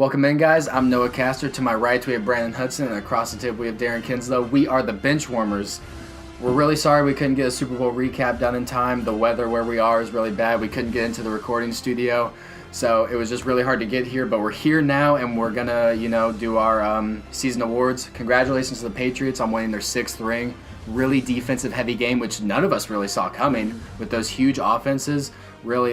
Welcome in, guys. I'm Noah Castor. To my right, we have Brandon Hudson, and across the table, we have Darren Kinslow. We are the BenchWarmers. We're really sorry we couldn't get a Super Bowl recap done in time. The weather where we are is really bad. We couldn't get into the recording studio, so it was just really hard to get here. But we're here now, and we're gonna, do our season awards. Congratulations to the Patriots on winning their 6th ring. Really defensive-heavy game, which none of us really saw coming with those huge offenses. Really,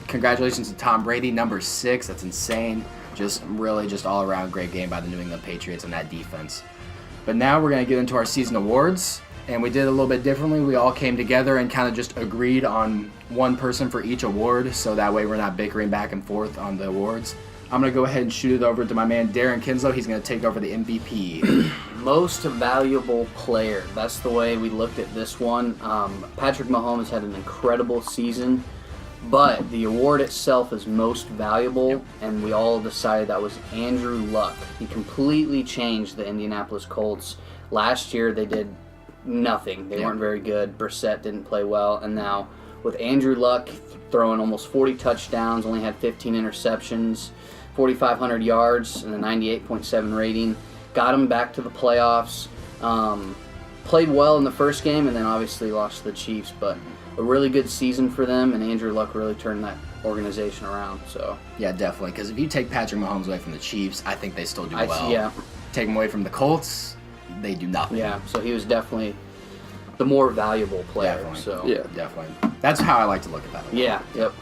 congratulations to Tom Brady, number 6. That's insane. Just all-around great game by the New England Patriots and that defense. But now we're going to get into our season awards, and we did it a little bit differently. We all came together and kind of just agreed on one person for each award, so that way we're not bickering back and forth on the awards. I'm going to go ahead and shoot it over to my man Darren Kinslow. He's going to take over the MVP. Most valuable player. That's the way we looked at this one. Patrick Mahomes had an incredible season. But the award itself is most valuable, and we all decided that was Andrew Luck. He completely changed the Indianapolis Colts. Last year, they did nothing. They weren't very good. Brissett didn't play well. And now, with Andrew Luck throwing almost 40 touchdowns, only had 15 interceptions, 4,500 yards, and a 98.7 rating, got him back to the playoffs. Played well in the first game, and then obviously lost to the Chiefs, but a really good season for them, and Andrew Luck really turned that organization around. So yeah, definitely. Because if you take Patrick Mahomes away from the Chiefs, I think they still do well. Yeah. Take him away from the Colts, they do nothing. Yeah. So he was definitely the more valuable player. Definitely. So yeah, definitely. That's how I like to look at that. Yeah. Yep.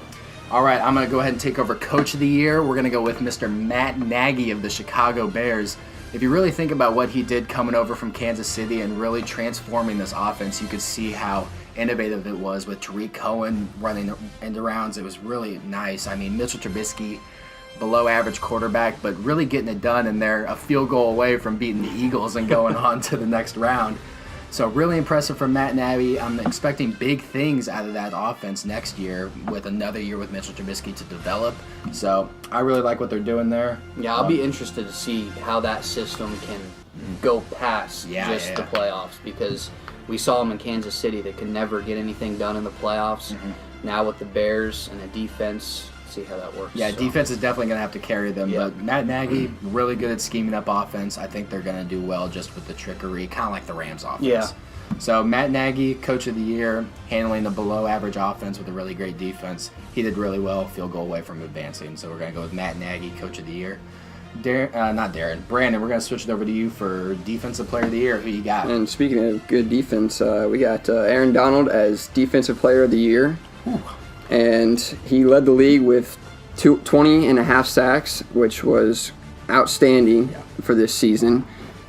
All right, I'm going to go ahead and take over Coach of the Year. We're going to go with Mr. Matt Nagy of the Chicago Bears. If you really think about what he did coming over from Kansas City and really transforming this offense, you could see how innovative it was with Tariq Cohen running end arounds. It was really nice. Mitchell Trubisky, below average quarterback, but really getting it done, and they're a field goal away from beating the Eagles and going on to the next round. So really impressive from Matt Nagy. I'm expecting big things out of that offense next year with another year with Mitchell Trubisky to develop. So I really like what they're doing there. Yeah, I'll be interested to see how that system can go past the playoffs, because we saw them in Kansas City. They could never get anything done in the playoffs. Now with the Bears and the defense, see how that works. Yeah, defense is definitely going to have to carry them. Yeah. But Matt Nagy, really good at scheming up offense. I think they're going to do well just with the trickery, kind of like the Rams offense. Yeah. So Matt Nagy, Coach of the Year, handling the below-average offense with a really great defense. He did really well, field goal away from advancing. So we're going to go with Matt Nagy, Coach of the Year. Brandon, we're going to switch it over to you for Defensive Player of the Year. Who you got? And speaking of good defense, we got Aaron Donald as Defensive Player of the Year. Ooh. And he led the league with 20 and a half sacks, which was outstanding for this season.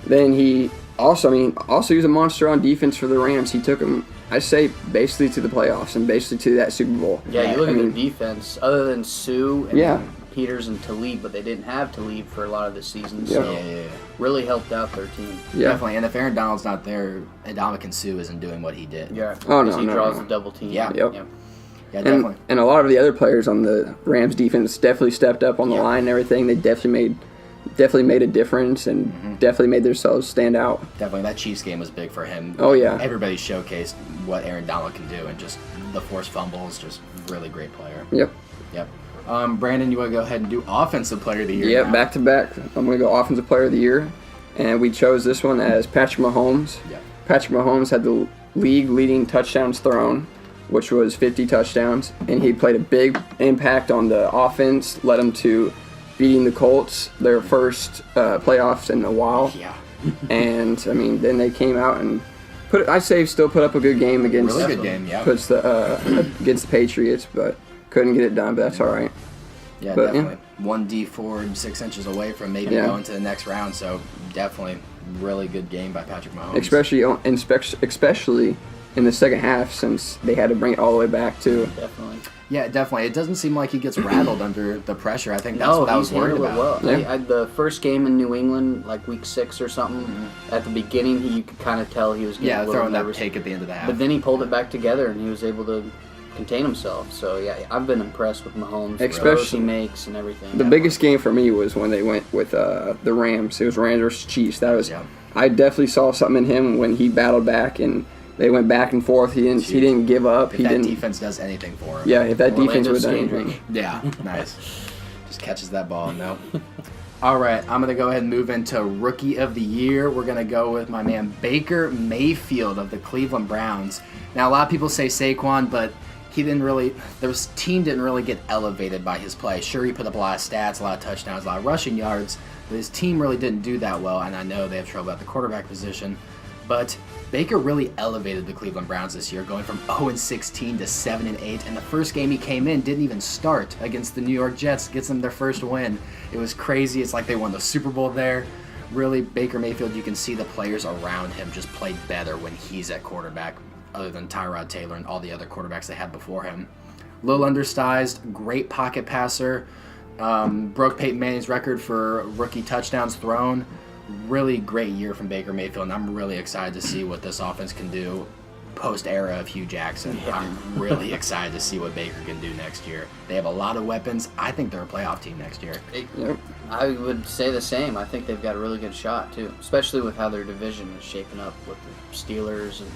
Then he also he was a monster on defense for the Rams. He took them, I say, basically to the playoffs and basically to that Super Bowl. Yeah, you look at their defense, other than Sue and Peters and Talib, but they didn't have Talib for a lot of the season, so really helped out their team. Yeah. Definitely, and if Aaron Donald's not there, Ndamukong Suh isn't doing what he did. Yeah, he draws the double team. Yeah, yep. Yeah, definitely. And a lot of the other players on the Rams defense definitely stepped up on the line and everything. They definitely made a difference and definitely made themselves stand out. Definitely, that Chiefs game was big for him. Oh, yeah. Everybody showcased what Aaron Donald can do, and just the forced fumbles, just really great player. Yep. Brandon, you want to go ahead and do Offensive Player of the Year? Yep, back to back. I'm going to go Offensive Player of the Year, and we chose this one as Patrick Mahomes. Yep. Patrick Mahomes had the league-leading touchdowns thrown, which was 50 touchdowns, and he played a big impact on the offense, led them to beating the Colts, their first playoffs in a while. Yeah. And, then they came out and still put up a good game against really good game, yeah. Against the Patriots, but couldn't get it done, but that's all right. Yeah, definitely. 1D forward, 6 inches away from maybe going to the next round, so definitely really good game by Patrick Mahomes. Especially in the second half, since they had to bring it all the way back too. Definitely. Yeah, definitely. It doesn't seem like he gets rattled under the pressure. I think that's what I was worried about. Well. Yeah. The first game in New England, like week 6 or something, at the beginning, you could kind of tell he was getting a little throwing nervous. that take at the end of the half. But then he pulled it back together, and he was able to contain himself. So, I've been impressed with Mahomes, the throws he makes and everything. The biggest game for me was when they went with the Rams. It was Rams versus Chiefs. I definitely saw something in him when he battled back and they went back and forth. He didn't give up. If that defense does anything for him. Yeah, if that defense would do anything. Yeah, nice. Just catches that ball. No. All right, I'm going to go ahead and move into Rookie of the Year. We're going to go with my man Baker Mayfield of the Cleveland Browns. Now, a lot of people say Saquon, but the team didn't really get elevated by his play. Sure, he put up a lot of stats, a lot of touchdowns, a lot of rushing yards, but his team really didn't do that well, and I know they have trouble at the quarterback position. But Baker really elevated the Cleveland Browns this year, going from 0-16 to 7-8. And the first game he came in didn't even start against the New York Jets, gets them their first win. It was crazy. It's like they won the Super Bowl there. Really, Baker Mayfield, you can see the players around him just play better when he's at quarterback, other than Tyrod Taylor and all the other quarterbacks they had before him. Little undersized, great pocket passer. Broke Peyton Manning's record for rookie touchdowns thrown. Really great year from Baker Mayfield, and I'm really excited to see what this offense can do post-era of Hugh Jackson. Yeah. I'm really excited to see what Baker can do next year. They have a lot of weapons. I think they're a playoff team next year. I would say the same. I think they've got a really good shot, too, especially with how their division is shaping up with the Steelers and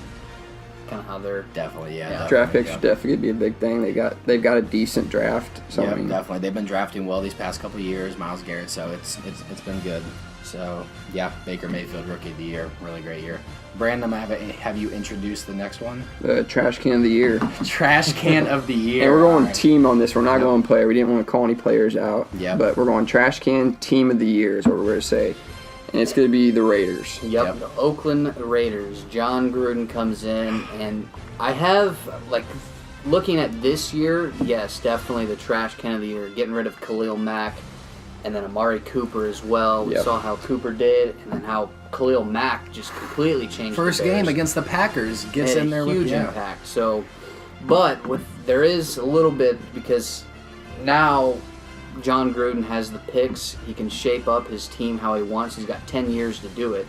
kind of how they're... Definitely. Draft picks should definitely be a big thing. They've got a decent draft. So yeah, definitely. They've been drafting well these past couple of years, Myles Garrett, so it's been good. So, yeah, Baker Mayfield, Rookie of the Year. Really great year. Brandon, have you introduced the next one? The Trash Can of the Year. Trash Can of the Year. And we're going team on this. We're not going player. We didn't want to call any players out. Yeah. But we're going Trash Can Team of the Year is what we're going to say. And it's going to be the Raiders. Yep, the Oakland Raiders. John Gruden comes in, and I have, looking at this year, yes, definitely the Trash Can of the Year. Getting rid of Khalil Mack. And then Amari Cooper as well. We saw how Cooper did, and then how Khalil Mack just completely changed. First game against the Packers gets in there with huge impact. So, but there is a little bit because now John Gruden has the picks. He can shape up his team how he wants. He's got 10 years to do it.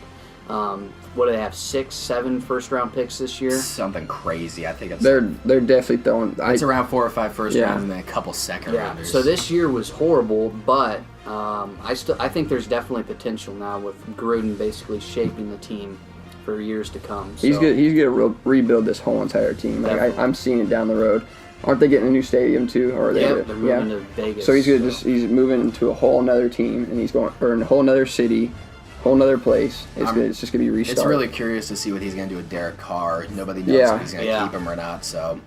What do they have? 6, 7 first-round picks this year? Something crazy. I think they're definitely throwing. It's around 4 or 5 first rounds and then a couple second rounders. So this year was horrible, but I think there's definitely potential now with Gruden basically shaping the team for years to come. So. He's gonna rebuild this whole entire team. I'm seeing it down the road. Aren't they getting a new stadium too? Or they're moving to Vegas. So he's moving into a whole other team, and he's going in a whole other city. Whole nother place. It's just going to be restarted. It's really curious to see what he's going to do with Derek Carr. Nobody knows if he's going to keep him or not. So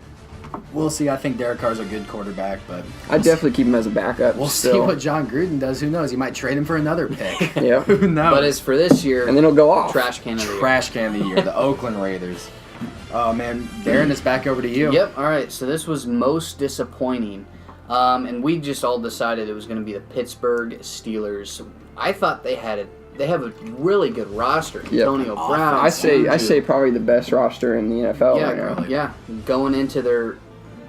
we'll see. I think Derek Carr's a good quarterback, but I'd definitely keep him as a backup. We'll see what John Gruden does. Who knows? He might trade him for another pick. Yeah. Who knows? But as for this year, and then he'll go off. Trash Can of the Year. Trash Can of the Year. The Oakland Raiders. Oh man, Darren, it's back over to you. Yep. All right. So this was most disappointing, and we just all decided it was going to be the Pittsburgh Steelers. I thought they have a really good roster. Antonio Brown. I say probably the best roster in the NFL right now. Really. Yeah, going into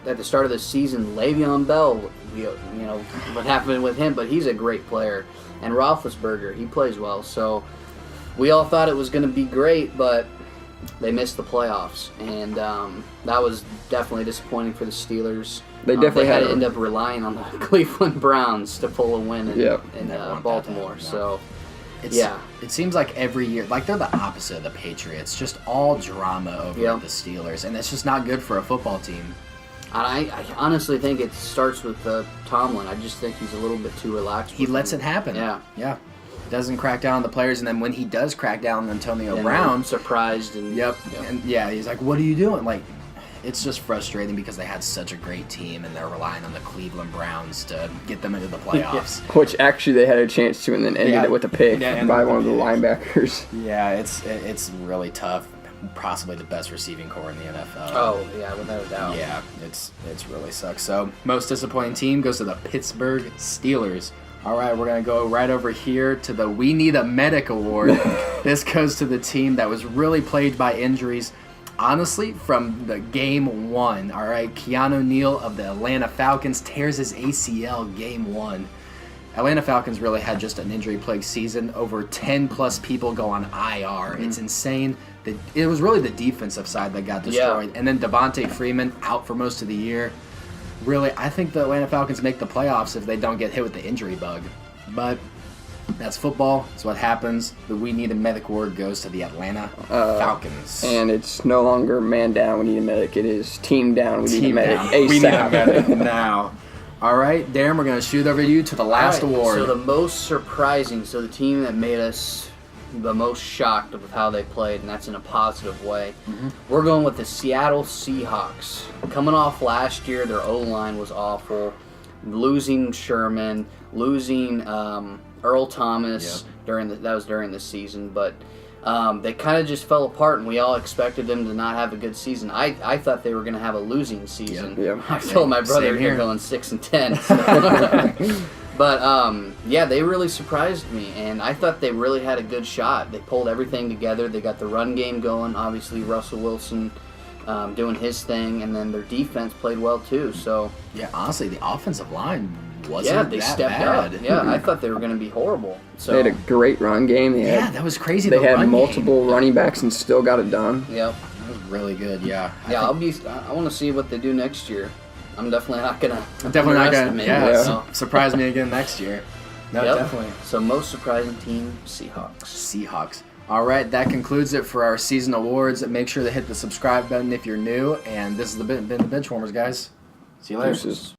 at the start of the season, Le'Veon Bell. You know what happened with him, but he's a great player. And Roethlisberger, he plays well. So we all thought it was going to be great, but they missed the playoffs, and that was definitely disappointing for the Steelers. They definitely had to end up relying on the Cleveland Browns to pull a win in Baltimore. So. It seems like every year, they're the opposite of the Patriots, just all drama over at the Steelers, and it's just not good for a football team. And I honestly think it starts with Tomlin. I just think he's a little bit too relaxed. He lets it happen. Yeah. Doesn't crack down on the players, and then when he does crack down on Antonio Brown, surprised and he's like, "What are you doing?" It's just frustrating because they had such a great team, and they're relying on the Cleveland Browns to get them into the playoffs. Which actually they had a chance to, and then ended it with a pick by one of the linebackers. Yeah, it's really tough. Possibly the best receiving core in the NFL. Oh, yeah, without a doubt. Yeah, it's really sucks. So, most disappointing team goes to the Pittsburgh Steelers. All right, we're going to go right over here to the We Need a Medic Award. This goes to the team that was really plagued by injuries. Honestly, from the game 1, all right, Keanu Neal of the Atlanta Falcons tears his ACL game 1. Atlanta Falcons really had just an injury-plagued season. Over 10-plus people go on IR. It's insane. It was really the defensive side that got destroyed. And then Devontae Freeman out for most of the year. Really, I think the Atlanta Falcons make the playoffs if they don't get hit with the injury bug. But that's football. It's what happens. The We Need a Medic award goes to the Atlanta Falcons. And it's no longer man down, we need a medic. It is team down, we need a medic. ASAP. We need a medic now. All right, Darren, we're going to shoot over to you to the last All right, award. So the most surprising, the team that made us the most shocked with how they played, and that's in a positive way. We're going with the Seattle Seahawks. Coming off last year, their O-line was awful. Losing Sherman, losing Earl Thomas during the season, but they kind of just fell apart, and we all expected them to not have a good season. I thought they were going to have a losing season. Yeah. I told my brother they're going 6-10. So. But they really surprised me, and I thought they really had a good shot. They pulled everything together. They got the run game going. Obviously, Russell Wilson doing his thing, and then their defense played well too. So yeah, honestly, the offensive line wasn't they that stepped bad. up. Yeah, I thought they were going to be horrible. So They had a great run game. That was crazy. They the had run multiple game. running backs and still got it done. Yep. That was really good. Yeah. I want to see what they do next year. I'm definitely not gonna. Definitely not going to. Yeah. Surprise me again next year. No, Yep. definitely. So most surprising team, Seahawks. Seahawks. All right, that concludes it for our season awards. Make sure to hit the subscribe button if you're new. And this has been the Benchwarmers, guys. See you later. Deuces.